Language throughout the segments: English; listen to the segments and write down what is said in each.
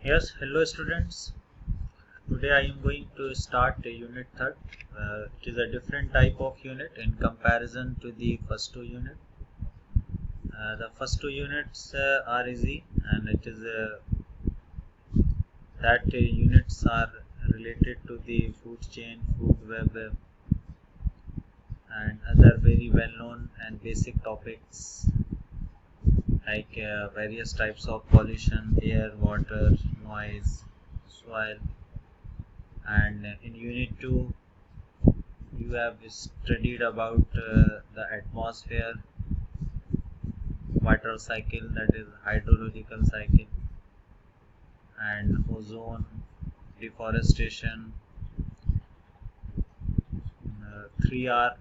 Yes, hello students. Today I am going to start unit third. It is a different type of unit in comparison to the first two units. The first two units are easy, and it is that units are related to the food chain, food web, and other very well-known and basic topics like various types of pollution, air, water, noise, soil, and in unit 2 you have studied about the atmosphere, water cycle, that is hydrological cycle, and ozone, deforestation, 3R,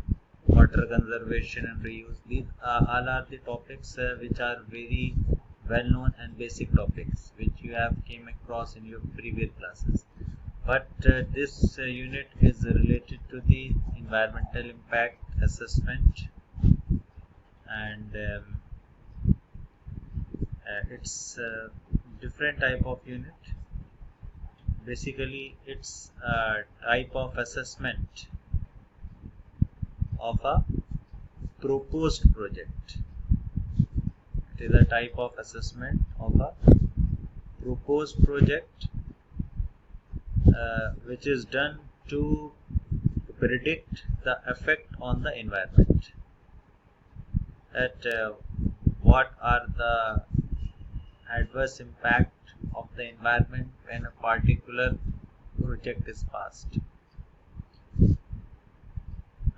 water conservation and reuse. These all are the topics which are very well known and basic topics which you have came across in your previous classes. But this unit is related to the environmental impact assessment, and it's a different type of unit. Basically, it's a type of assessment of a proposed project. It is a type of assessment of a proposed project which is done to predict the effect on the environment. That what are the adverse impact of the environment when a particular project is passed,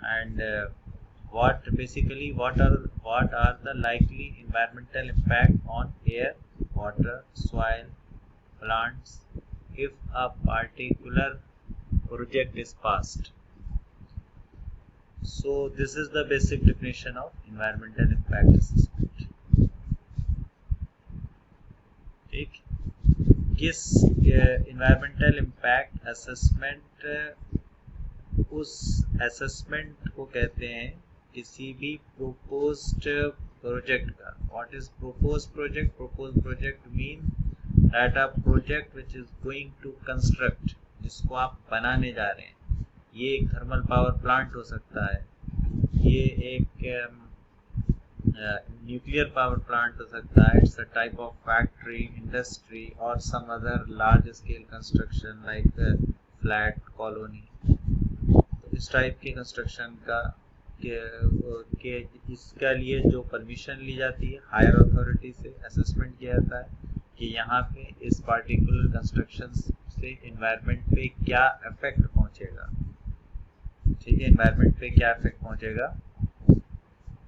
and what are the likely environmental impact on air, water, soil, plants if a particular project is passed. So this is the basic definition of environmental impact assessment. ठीक, किस environmental impact assessment उस assessment को कहते हैं किसी भी proposed project का. What is proposed project? Proposed project mean that a project which is going to construct, जिसको आप बनाने जा रहे हैं. ये एक थर्मल पावर प्लांट हो सकता है, ये एक nuclear power plant हो सकता है. It's a type of factory, industry or some other large scale construction like flat colony. तो इस टाइप के कंस्ट्रक्शन का के इसका लिए जो परमिशन ली जाती है हायर अथॉरिटी से, असेसमेंट किया जाता है कि यहाँ पे इस पार्टिकुलर कंस्ट्रक्शन से एनवायरनमेंट पे क्या इफेक्ट पहुँचेगा. ठीक है, एनवायरनमेंट पे क्या इफेक्ट पहुँचेगा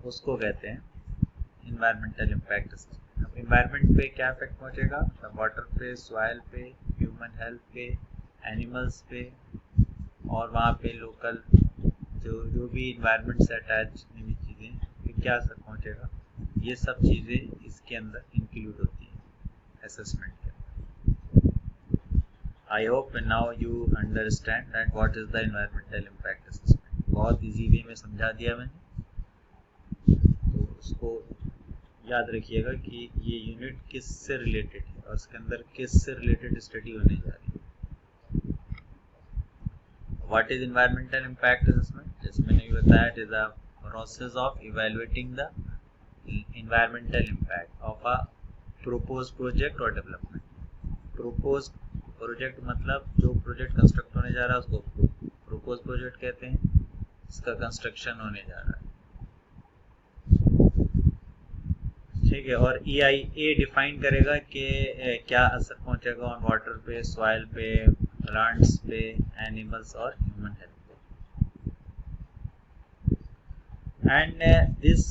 उसको कहते हैं एनवायरमेंटल इम्पैक्ट असेसमेंट. अब एनवायरनमेंट पे क्या इफेक्ट पहुँचेगा? वाटर पे, सॉइल पे, ह्यूमन हेल्थ पे, एनिमल्स पे, और वहाँ पे लोकल जो भी एनवायरनमेंट से अटैच हुई चीज़ें पे क्या असर पहुँचेगा. ये सब चीज़ें इसके अंदर इंक्लूड होती हैं असेसमेंट के अंदर. I hope now you understand that what is the environmental impact assessment. बहुत इजी वे में समझा दिया मैंने, तो उसको याद रखिएगा कि ये यूनिट किस से रिलेटेड है और इसके अंदर किस से रिलेटेड स्टडी होने जा रही है. What is environmental impact assessment? जैसे मैंने ये बताया, it is a process of evaluating the environmental impact of a proposed project or development. proposed project मतलब जो प्रोजेक्ट कंस्ट्रक्ट होने जा रहा है उसको proposed project कहते हैं. इसका कंस्ट्रक्शन होने जा रहा है, ठीक है. और EIA डिफाइन करेगा कि क्या असर पहुंचेगा ऑन वाटर पे, सॉइल पे, प्लांट्स पे, एनिमल्स और human health. And this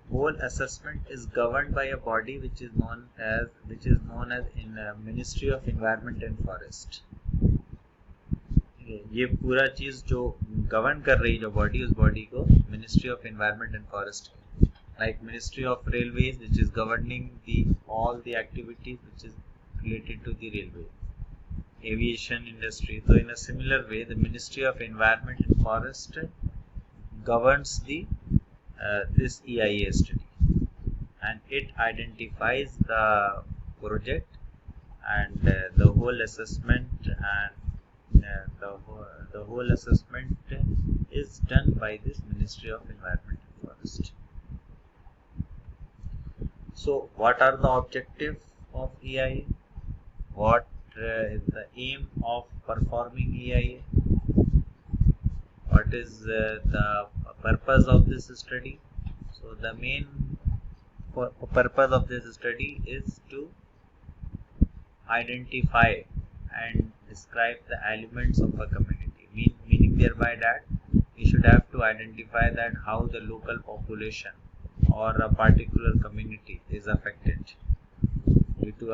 whole assessment is governed by a body which is known as in Ministry of Environment and Forest. ये पूरा चीज जो गवर्न कर रही जो बॉडी, उस बॉडी को ministry of environment and forest. Like ministry of railways which is governing all the activities which is related to the railway, aviation industry. So in a similar way, the Ministry of Environment and Forest governs this EIA study, and it identifies the project and the whole assessment and the whole assessment is done by this Ministry of Environment and Forest. So what are the objectives of EIA? What is the aim of performing EIA? What is the purpose of this study? So the main purpose of this study is to identify and describe the elements of a community, meaning thereby that we should have to identify that how the local population or a particular community is affected due to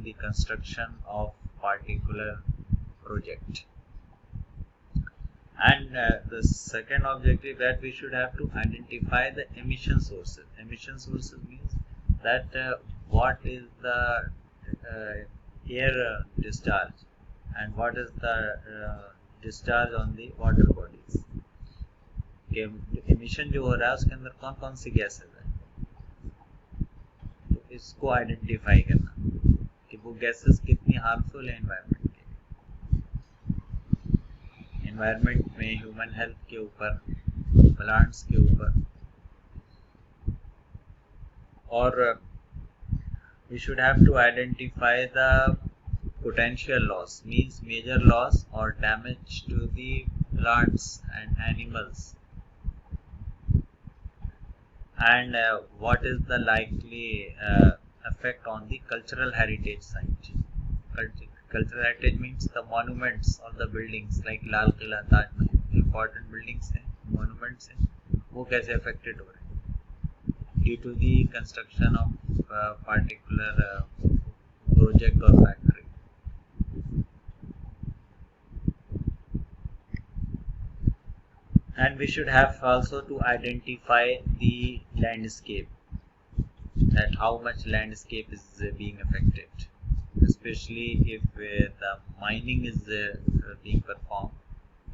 the construction of particular project. And the second objective that we should have to identify the emission sources. Emission sources means that what is the air discharge and what is the discharge on the water bodies. Emission जो हो रहा है उसके अंदर कौन कौन सी gases है, तो इसको आइडेंटिफाई करना कि वो गैसेज कितनी हार्मफुल है एनवायरनमेंट के, एनवायरनमेंट में, ह्यूमन हेल्थ के ऊपर, प्लांट्स के ऊपर. और we should have to identify the potential loss, means major loss or damage to the plants and animals, and what is the likely effect on the cultural heritage site. Cultural heritage means the monuments or the buildings like Lal Qila, Taj Mahal, important buildings हैं, monuments हैं, वो कैसे affected हो रहे हैं due to the construction of particular project or factory. And we should have also to identify the landscape, that how much landscape is being affected, especially if the mining is being performed,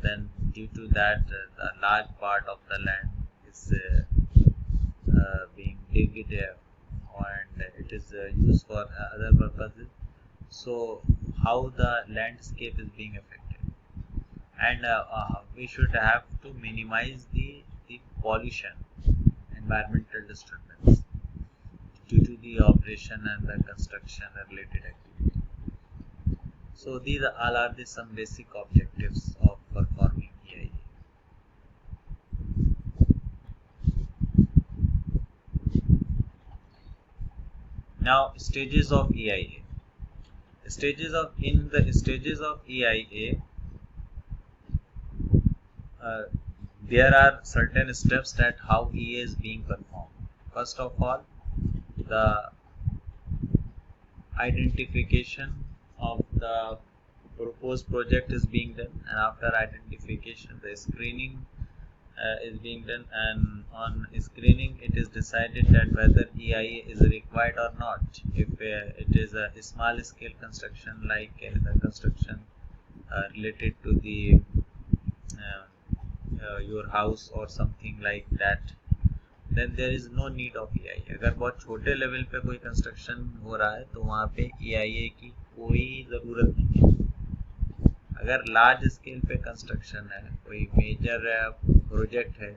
then due to that the large part of the land is being digged and it is used for other purposes. So how the landscape is being affected, and we should have to minimize the pollution, environmental disturbance due to the operation and the construction related activity. So these all are the some basic objectives of performing EIA. Now stages of EIA. In the stages of EIA, there are certain steps that how EIA is being performed. First of all, the identification of the proposed project is being done, and after identification the screening is being done, and on screening it is decided that whether EIA is required or not. If it is a small scale construction like the construction related to the your house or something like that, then there is no need of EIA. अगर बहुत छोटे level पे कोई construction हो रहा है तो वहाँ पे EIA की कोई ज़रूरत नहीं है. अगर लार्ज स्केल पे कंस्ट्रक्शन है, कोई मेजर प्रोजेक्ट है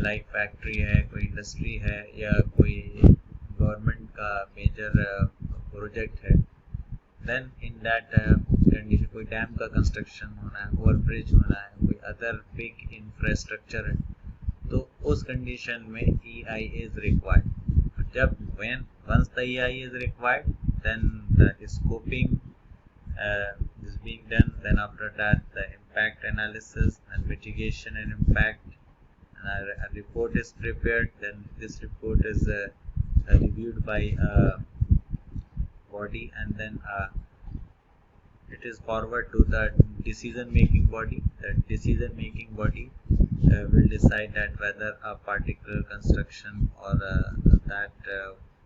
लाइक फैक्ट्री है, कोई इंडस्ट्री है, या कोई गवर्नमेंट का मेजर प्रोजेक्ट है, देन इन दैट कंडीशन कोई डैम का कंस्ट्रक्शन होना है, ओवर ब्रिज होना है, कोई अदर बिग इंफ्रास्ट्रक्चर है, तो उस कंडीशन में EIA इज रिक्वायर्ड. जब once the EIA is required, then the scoping is being done, then after that the impact analysis and mitigation and impact, and a report is prepared, then this report is reviewed by a body, and then it is forward to the decision making body. The decision making body will decide that whether a particular construction or that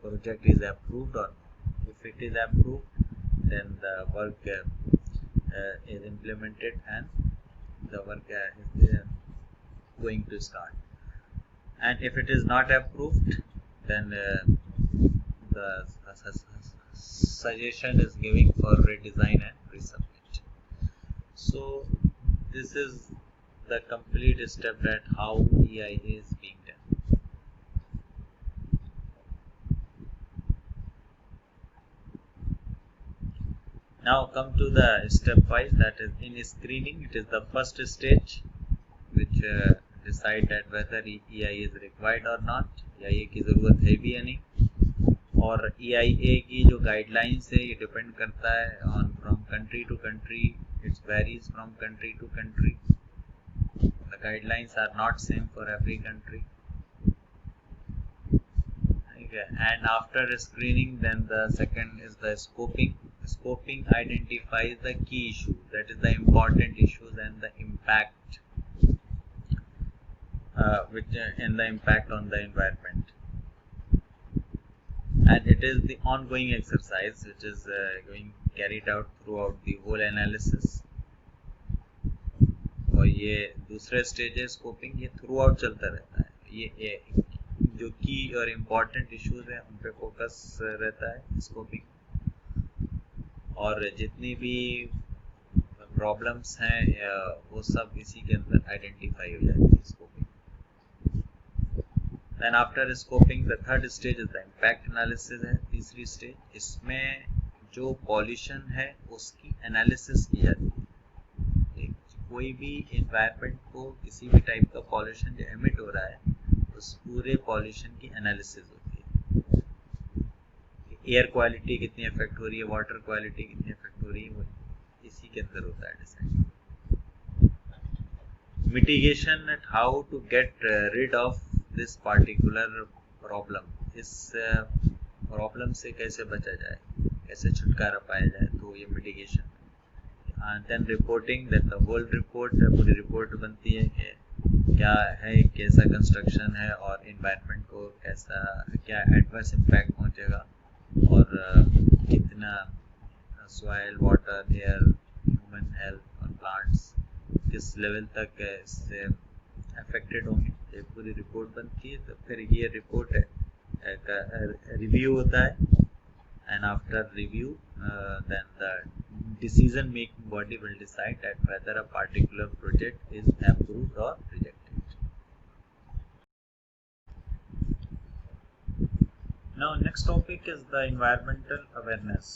project is approved or not. If it is approved, then the work is implemented and the work is going to start. And if it is not approved, then the suggestion is giving for redesign and resubmit. So this is the complete step that how EIA is being done. Now come to the step 5, that is in screening. It is the first stage which decide that whether EIA is required or not, EIA की ज़रूरत है भी या नहीं. और EIA की जो guidelines है ये डिपेंड करता है on from country to country. It's varies from country to country. The guidelines are not same for every country. Okay. And after screening, then the second is the scoping. Scoping identifies the key issues, that is the important issues and the impact, and the impact on the environment. And it is the ongoing exercise which is going carried out throughout the whole analysis. और ये दूसरा stage है scoping, ये through out चलता रहता है. ये जो की और इम्पोर्टेंट इश्यूज हैं उन पे फोकस रहता है स्कोपिंग. और जितनी भी प्रॉब्लम्स हैं वो सब इसी के अंदर आइडेंटिफाई हो जाती है scoping. Then after scoping the third stage is the impact analysis है, तीसरी स्टेज. इसमें जो पॉल्यूशन है उसकी एनालिसिस की जाती है. कोई भी एनवायरनमेंट को किसी भी टाइप का पॉल्यूशन जो एमिट हो रहा है उस पूरे पॉल्यूशन की एनालिसिस होती है. एयर क्वालिटी कितनी अफेक्ट हो रही है, वाटर क्वालिटी कितनी अफेक्ट हो रही है, वो इसी के अंदर होता है decide. Mitigation at how to get rid of this particular problem. इस प्रॉब्लम से कैसे बचा जाए, कैसे छुटकारा पाया जाए, तो ये mitigation. Then reporting, then the whole report, पूरी रिपोर्ट बनती है कि क्या है, कैसा कंस्ट्रक्शन है और इन्वायरमेंट को कैसा क्या एडवर्स इम्पैक्ट पहुंचेगा और कितना soil, water, air, human health और प्लांट्स किस लेवल तक इससे अफेक्टेड होंगे. ये पूरी रिपोर्ट बनती है. तो फिर ये रिपोर्ट का रिव्यू होता है. And after review, then the decision making body will decide that whether a particular project is approved or rejected. Now next topic is the environmental awareness.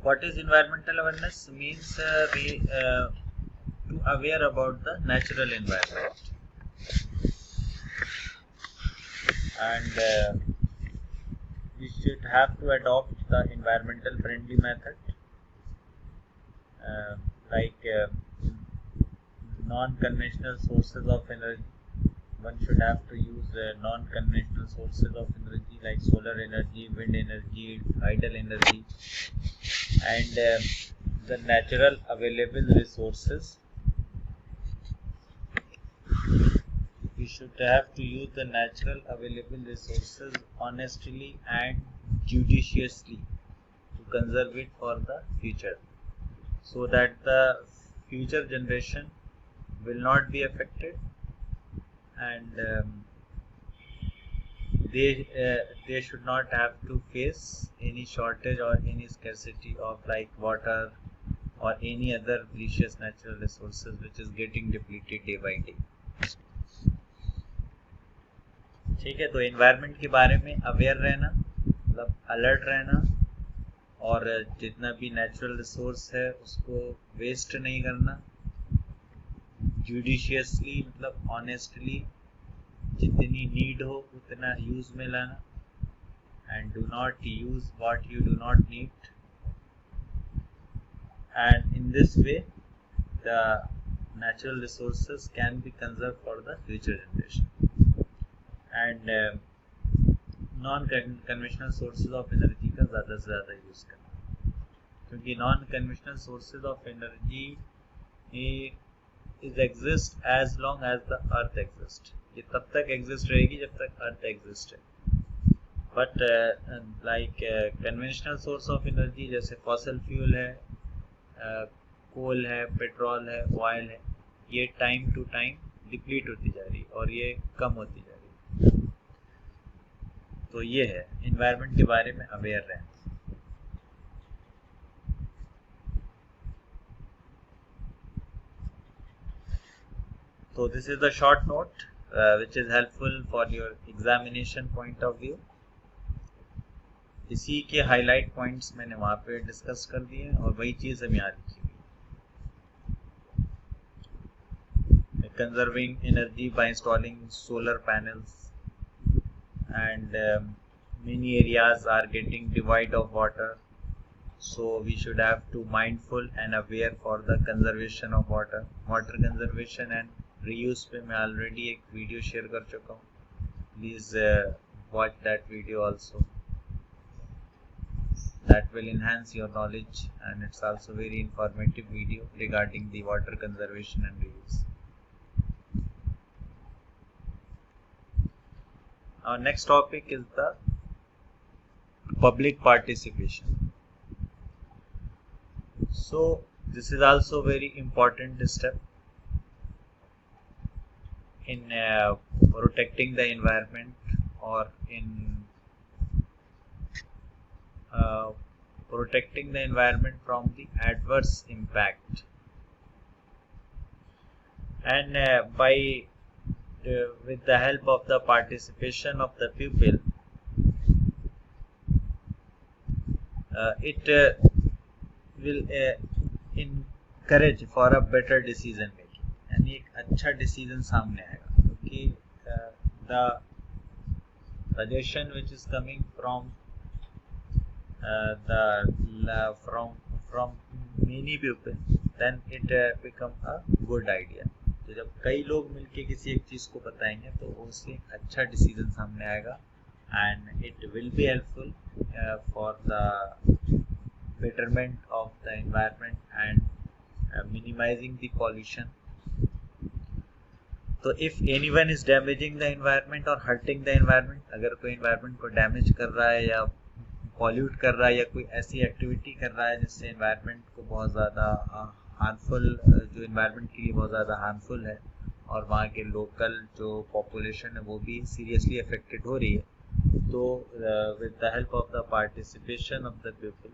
What is environmental awareness? Means to aware about the natural environment. And we should have to adopt the environmental friendly method, like non-conventional sources of energy. One should have to use non-conventional sources of energy like solar energy, wind energy, tidal energy, and the natural available resources. We should have to use the natural available resources honestly and judiciously to conserve it for the future, so that the future generation will not be affected, and they should not have to face any shortage or any scarcity of like water or any other precious natural resources which is getting depleted day by day. ठीक है. तो environment के बारे में aware रहना, मतलब alert रहना, और जितना भी नेचुरल रिसोर्स है उसको वेस्ट नहीं करना, जुडिशियसली मतलब ऑनेस्टली जितनी नीड हो उतना यूज में लाना, and do not use what you do not need, and in this way the natural resources can be conserve for the future generation. And non conventional sources of energy का ज़्यादा से ज़्यादा use करना, क्योंकि non conventional sources of energy is exist as long as the earth exist. ये तब तक exist रहेगी जब तक अर्थ एग्जिस्ट है. But like conventional source of energy जैसे फॉसिल फ्यूल है, कोल है, पेट्रोल है, ऑयल है, ये टाइम टू टाइम डिप्लीट होती जा रही है और ये कम होती जा रही है. तो ये है इन्वायरमेंट के बारे में अवेयर रहना। So this is the short note which is helpful for your examination point of view. इसी के हाईलाइट पॉइंट्स मैंने वहाँ पे डिस्कस कर दिए हैं और वही चीज़ हम यहाँ लिखी हुई है। Conserving energy by installing solar panels and many areas are getting devoid of water, so we should have to mindful and aware for the conservation of water. Water conservation and reuse पे मैं already एक video share कर चुका हूँ, please watch that video also. That will enhance your knowledge and it's also very informative video regarding the water conservation and reuse. Our next topic is the public participation. So this is also very important step in protecting the environment or in protecting the environment from the adverse impact, and with the help of the participation of the people, it will encourage for a better decision making, यानी एक अच्छा decision सामने आएगा, क्योंकि the suggestion which is coming from from many people, then it become a good idea. तो जब कई लोग मिलके किसी एक चीज को बताएंगे तो उससे एक अच्छा डिसीजन सामने आएगा and it will be helpful for the betterment of the environment and minimizing the pollution. तो if anyone is damaging the environment or hurting the environment, अगर कोई environment को damage कर रहा है या पॉल्यूट कर रहा है या कोई ऐसी एक्टिविटी कर रहा है जिससे एनवायरनमेंट को बहुत ज़्यादा हार्मफुल, जो एनवायरनमेंट के लिए बहुत ज़्यादा हार्मफुल है और वहाँ के लोकल जो पॉपुलेशन है वो भी सीरियसली अफेक्टेड हो रही है, तो with the help of the participation of the people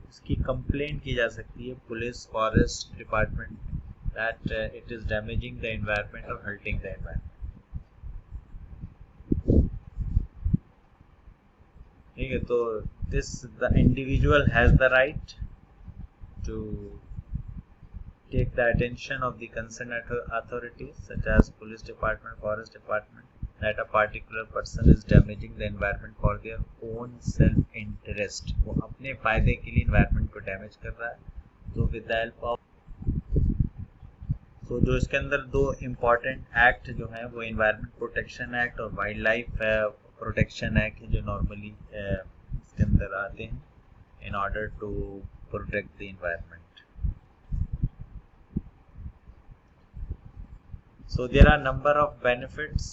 इसकी कंप्लेंट की जा सकती है police forest department that it is damaging the environment और हर्टिंग द एनवायरनमेंट। ठीक है, तो this the individual has the right to take the attention of the concern authorities such as police department, forest department, that a particular person is damaging the environment for their own self interest, वो अपने फायदे के लिए environment को damage कर रहा है। तो विद द हेल्प ऑफ, तो जो इसके अंदर दो इम्पॉर्टेंट एक्ट जो हैं वो एनवायरनमेंट प्रोटेक्शन एक्ट और वाइल्ड लाइफ प्रोटेक्शन एक्ट जो नॉर्मली इसके अंदर आते हैं in order to protect the environment. So there are number of benefits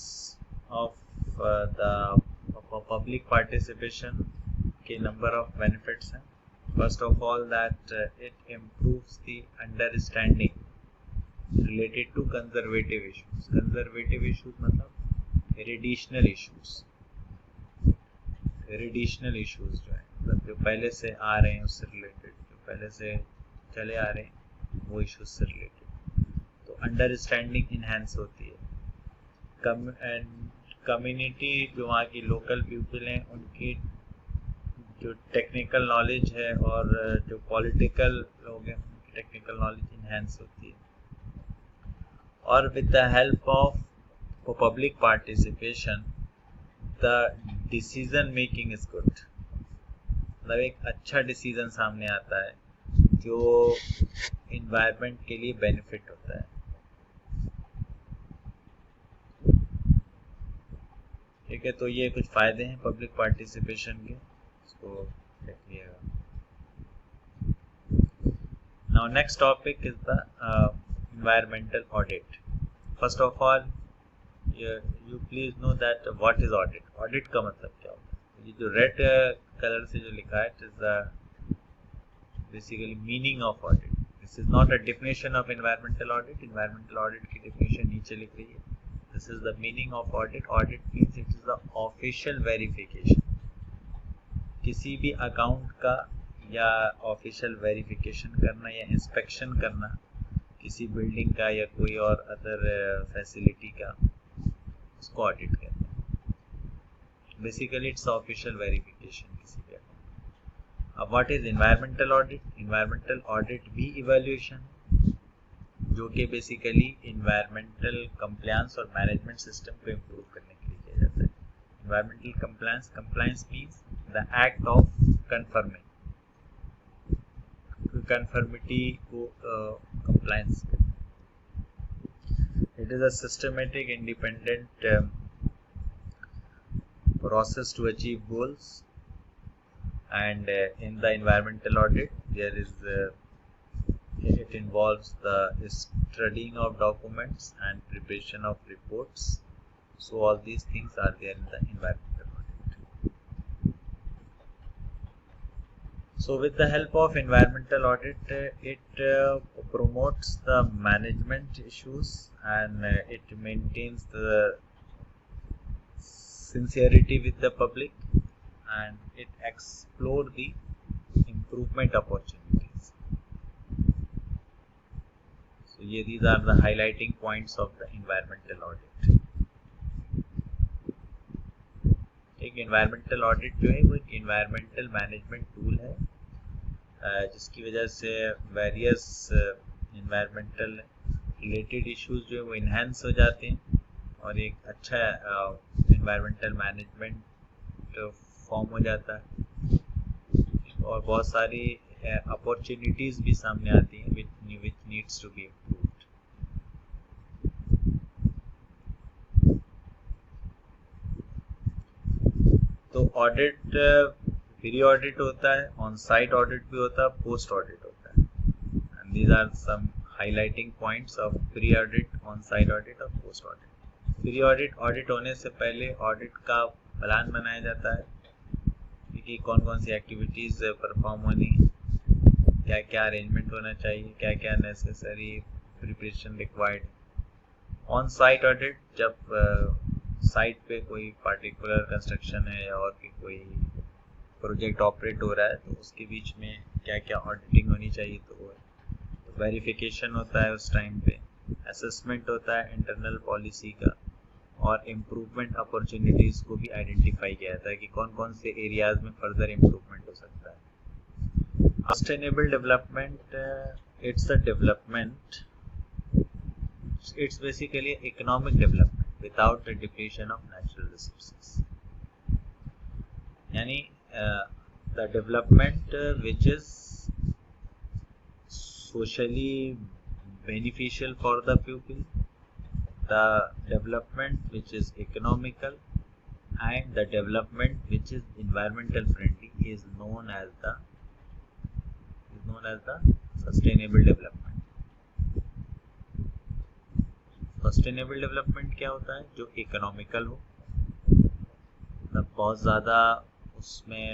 of the public participation के नंबर ऑफ बेनिफिट्स हैं। First of all that it improves the understanding related to conservative issues. Conservative issues मतलब हेरिडिशनल issues, हेरिडिशनल issues जो है मतलब जो पहले से आ रहे हैं उससे रिलेटेड, जो पहले से चले आ रहे हैं वो इश्यूज से रिलेटेड, तो अंडरस्टैंडिंग इन्हेंस होती है। कम्युनिटी जो वहाँ की लोकल पीपल हैं उनकी जो टेक्निकल नॉलेज है और जो पॉलिटिकल लोग हैं उनकी टेक्निकल नॉलेज इन्हेंस होती है। और with the help of public participation the decision making is good, मतलब एक अच्छा डिसीजन सामने आता है जो इन्वायरमेंट के लिए बेनिफिट होता है। ठीक है, तो ये कुछ फायदे हैं पब्लिक पार्टिसिपेशन के, इसको देखिएगा। Now next topic is the environmental audit. First of all, you please know that what is audit. Audit का मतलब क्या होता है? ये जो रेड कलर से जो लिखा है, it is the basically meaning of audit. This is not a definition of environmental audit. Environmental audit की definition नीचे लिख रही है. This is the meaning of audit. Audit means it is the official verification. किसी भी account का या official verification करना या इंस्पेक्शन करना किसी बिल्डिंग का या कोई और अदर फैसिलिटी का, उसको ऑडिट कहते हैं. बेसिकली इट्स ऑफिशियल वेरिफिकेशन किसी भी अकाउंट. अब what is environmental audit? Environmental audit भी इवैल्यूएशन जो कि बेसिकली इन्वायरमेंटल कंप्लायंस और मैनेजमेंट सिस्टम को इम्प्रूव करने के लिए किया जाता है. Environmental compliance means the act of conforming, conformity को compliance. It is a systematic independent process to achieve goals, and in the environmental audit there is it involves the studying of documents and preparation of reports. So all these things are there in the environmental audit. So with the help of environmental audit, it promotes the management issues, and it maintains the sincerity with the public, and it explore the improvement opportunities. So these are the highlighting points of the environmental audit. एक environmental audit जो है वो एक environmental management tool है, जिसकी वजह से various environmental related issues जो है वो enhance हो जाते हैं और एक अच्छा environmental management फॉर्म हो जाता है और बहुत सारी अपॉर्चुनिटीज भी सामने आती हैं which needs to be improved. तो ऑडिट प्री ऑडिट होता है, ऑन साइट ऑडिट भी होता है, पोस्ट ऑडिट होता है. And these are some highlighting points of pre audit, on site audit और पोस्ट ऑडिट. प्री ऑडिट होने से पहले ऑडिट का प्लान बनाया जाता है कि कौन कौन सी एक्टिविटीज़ परफॉर्म होनी, क्या क्या अरेंजमेंट होना चाहिए, क्या क्या necessary preparation required. On site audit जब साइट पे कोई पार्टिकुलर कंस्ट्रक्शन है और भी कोई प्रोजेक्ट ऑपरेट हो रहा है तो उसके बीच में क्या क्या ऑडिटिंग होनी चाहिए, तो वेरिफिकेशन होता है उस टाइम पे, असेसमेंट होता है इंटरनल पॉलिसी का, और इम्प्रूवमेंट अपॉर्चुनिटीज़ को भी आइडेंटिफाई किया जाता है कि कौन कौन से एरियाज में फर्दर इम्प्रूवमेंट हो सकता है. Sustainable development, it's a development, it's basically economic development without the depletion of natural resources. यानी the development which is socially beneficial for the people, the development which is economical, and the development which is environmental friendly is known as the sustainable development. Sustainable development क्या होता है? जो economical हो, मतलब बहुत ज़्यादा उसमें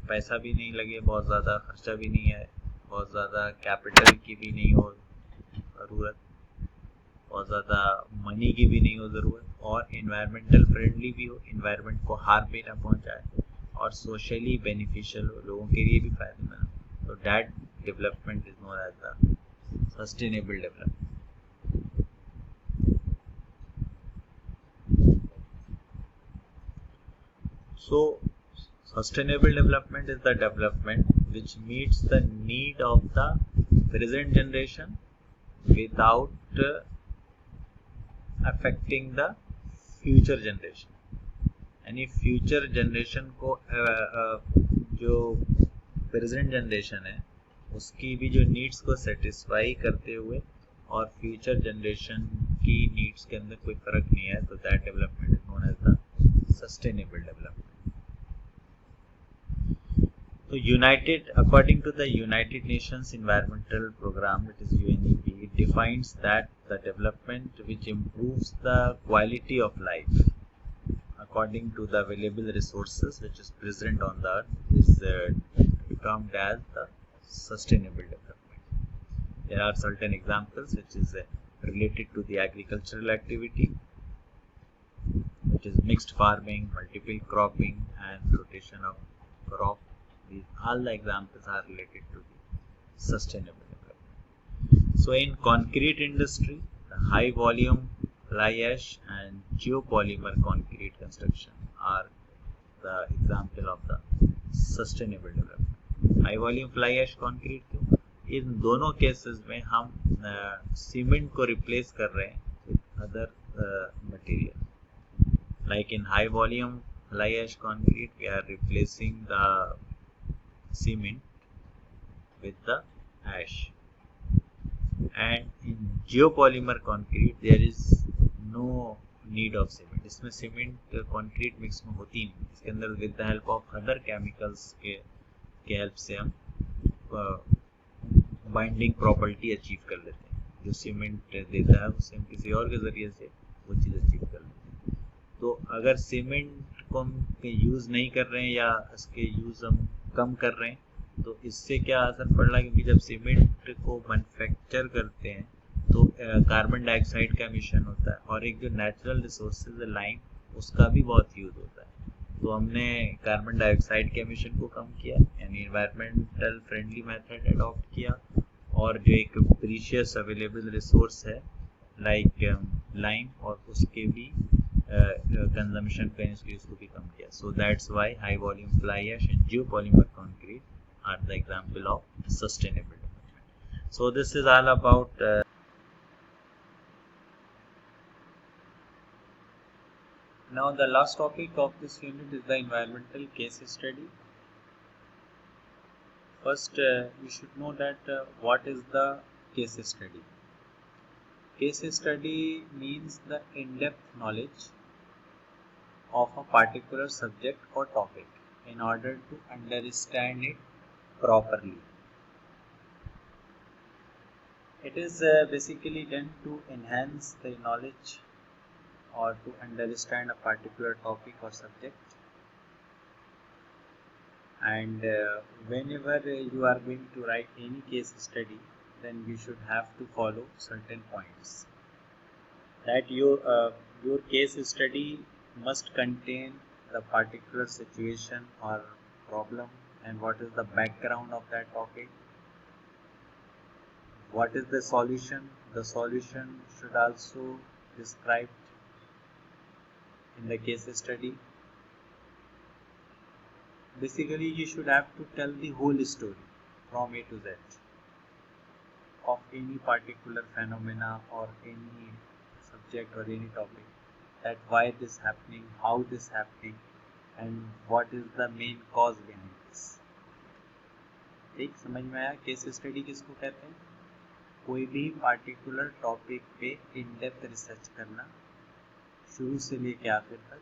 पैसा भी नहीं लगे, बहुत ज़्यादा खर्चा भी नहीं है, बहुत ज़्यादा कैपिटल की भी नहीं हो ज़रूरत, बहुत ज़्यादा मनी की भी नहीं हो ज़रूरत, और इन्वायरमेंटल फ्रेंडली भी हो, इन्वायरमेंट को हार्म भी ना पहुंचाए, और सोशली बेनिफिशियल हो, लोगों के लिए भी फायदेमंद हो. तो that development is known as the sustainable development. So sustainable development is the development which meets the need of the present generation without affecting the future generation. यानी फ्यूचर जनरेशन को जो प्रेजेंट जनरेशन है उसकी भी जो needs को satisfy करते हुए और फ्यूचर जनरेशन की नीड्स के अंदर कोई फर्क नहीं है, तो that development is known as the sustainable development. So according to the United Nations Environmental Program, it is UNEP, it defines that the development which improves the quality of life according to the available resources which is present on the earth is termed as the sustainable development. There are certain examples which is related to the agricultural activity, is mixed farming, multiple cropping, and rotation of crop. These all the examples are related to the sustainable development. So in concrete industry, the high volume fly ash and geopolymer concrete construction are the example of the sustainable development. High volume fly ash concrete क्यों? इन दोनों cases में हम cement को replace कर रहे हैं with other material. Like in high volume fly ash concrete we are replacing the cement with the ash, and in geopolymer concrete there is no need of cement. इसमें cement concrete mix में होती नहीं. इसके अंदर with the help of other chemicals के help से हम binding property achieve कर लेते हैं. जो सीमेंट देता है उससे हम किसी और के ज़रिए से वो चीज़ अचीव कर लेते हैं. तो अगर सीमेंट को हम यूज़ नहीं कर रहे हैं या इसके यूज़ हम कम कर रहे हैं तो इससे क्या असर पड़ रहा है? क्योंकि जब सीमेंट को मैन्युफैक्चर करते हैं तो कार्बन डाइऑक्साइड का एमिशन होता है और एक जो नेचुरल रिसोर्सेज है लाइम उसका भी बहुत यूज़ होता है. तो हमने कार्बन डाइऑक्साइड के एमिशन को कम किया यानी एनवायरमेंटल फ्रेंडली मेथड अडॉप्ट किया और जो एक प्रीशियस अवेलेबल रिसोर्स है लाइक लाइम और उसके भी कंजम्पशन का उसको भी कम किया. So that's why high volume fly ash and geopolymer concrete are the example of sustainable development. So this is all about now the last topic of this unit is the environmental case study. First you should know that what is the case study. Case study means the in-depth knowledge of a particular subject or topic in order to understand it properly. It is basically done to enhance the knowledge or to understand a particular topic or subject, and whenever you are going to write any case study then you should have to follow certain points that your case study must contain the particular situation or problem and what is the background of that topic. What is the solution? The solution should also be described in the case study. Basically, you should have to tell the whole story from A to Z of any particular phenomena or any subject or any topic. That why this happening, how this happening, and what is the main cause behind this. ठीक समझ में आया? Case study किसको कहते हैं? कोई भी particular topic पे इन डेप्थ रिसर्च करना शुरू से लेके आखिर तक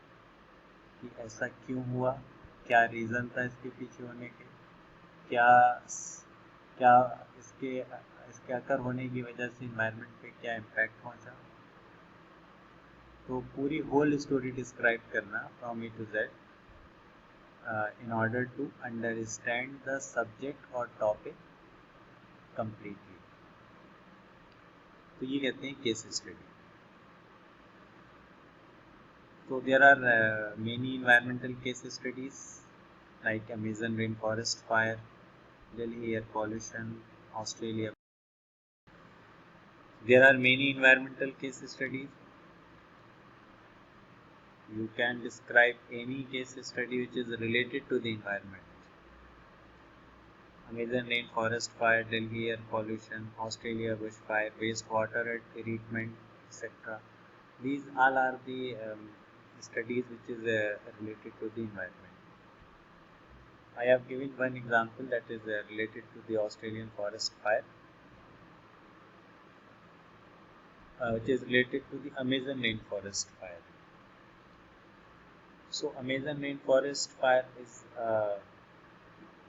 कि ऐसा क्यों हुआ, क्या रीज़न था इसके पीछे होने के, क्या इसके अकर होने की वजह से इन्वायरमेंट पे क्या इम्पैक्ट पहुंचा. तो पूरी होल स्टोरी डिस्क्राइब करना from A to Z in order to understand the subject or topic completely. तो ये कहते हैं case study. So there are many environmental case studies like Amazon rainforest fire, Delhi air pollution, Australia. There are many environmental case studies. You can describe any case study which is related to the environment. Amazon rainforest fire, Delhi air pollution, Australia bushfire, wastewater treatment, etc. These all are the studies which is related to the environment. I have given one example that is related to the Australian forest fire, which is related to the Amazon rainforest fire. So Amazon rainforest fire is a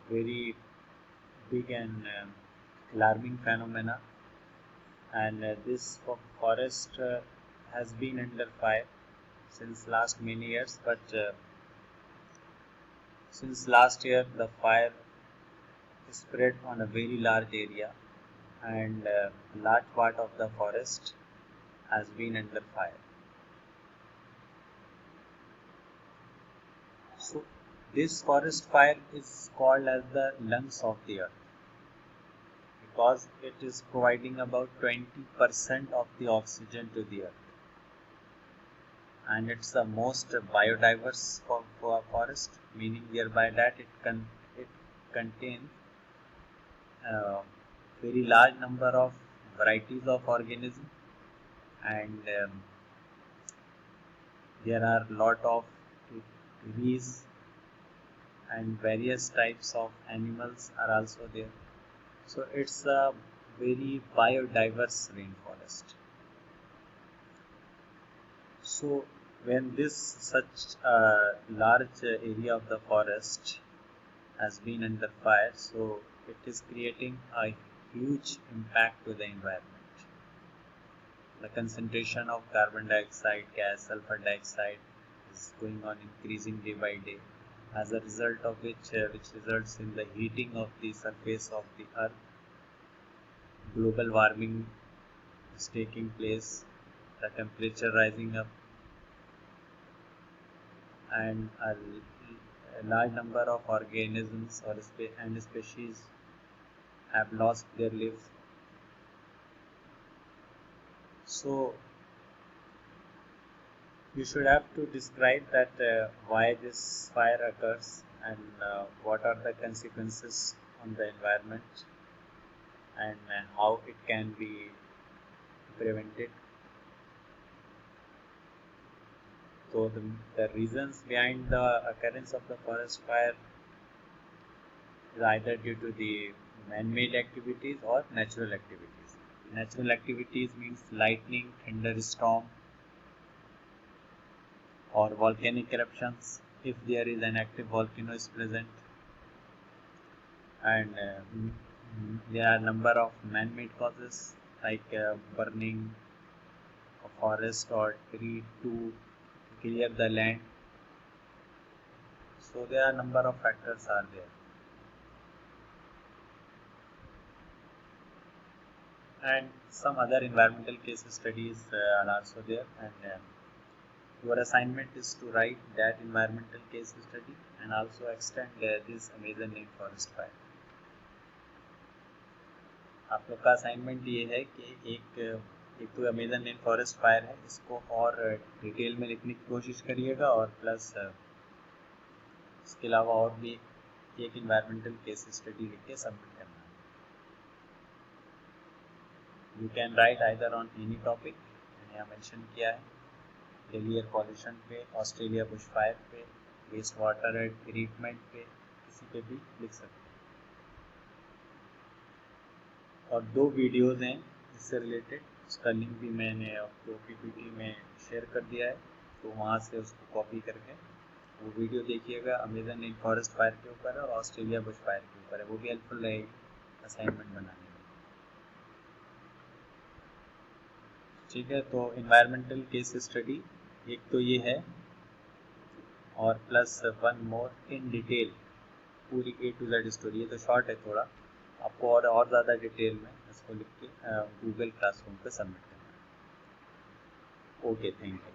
very big and alarming phenomena, and this forest has been under fire since last many years, but since last year the fire spread on a very large area and a large part of the forest has been under fire. So this forest fire is called as the lungs of the earth because it is providing about 20% of the oxygen to the earth, and it's the most biodiverse forest, meaning thereby that it contains a very large number of varieties of organisms, and there are lot of trees and various types of animals are also there. So it's a very biodiverse rainforest. So when this such a large area of the forest has been under fire, so it is creating a huge impact to the environment. The concentration of carbon dioxide gas, sulfur dioxide is going on increasing day by day, as a result of which results in the heating of the surface of the earth. Global warming is taking place, the temperature rising up, and a large number of organisms and species have lost their lives. So you should have to describe that why this fire occurs and what are the consequences on the environment, and how it can be prevented. So the reasons behind the occurrence of the forest fire is either due to the man-made activities or natural activities. Natural activities means lightning, thunderstorm, or volcanic eruptions if there is an active volcano is present, and there are number of man-made causes like burning a forest or tree to clear the land. So there are number of factors are there, and some other environmental case studies are also there, and your assignment is to write that environmental case study and also extend this Amazon rainforest fire. आप लोग का assignment ये है कि एक तो Amazon rain forest fire है, इसको और डिटेल में लिखने की कोशिश करिएगा, और प्लस इसके अलावा और भी एक इन्वायरमेंटल केस स्टडी लिख के सबमिट करना है. You can write either on any topic, मैंने यहाँ मेंशन किया है, दिल्ली एयर पॉल्यूशन पे, ऑस्ट्रेलिया बुश फायर पे, वेस्ट वाटर ट्रीटमेंट पे, किसी पे भी लिख सकते हैं. और 2 वीडियोज़ हैं इससे रिलेटेड, उसका लिंक भी मैंने आपको पीपीटी में शेयर कर दिया है, तो वहाँ से उसको कॉपी करके वो वीडियो देखिएगा. अमेजन रेन फॉरेस्ट फायर के ऊपर है और ऑस्ट्रेलिया बुश फायर के ऊपर है, वो भी हेल्पफुल रहेगी असाइनमेंट बनाने में. ठीक है, तो इन्वायरमेंटल केस स्टडी एक तो ये है, और प्लस 1 मोर इन डिटेल पूरी A to Z स्टोरी. ये तो शॉर्ट है थोड़ा, आपको और ज़्यादा डिटेल में इसको लिख के गूगल क्लासरूम पे सबमिट करना है. Okay, thank you.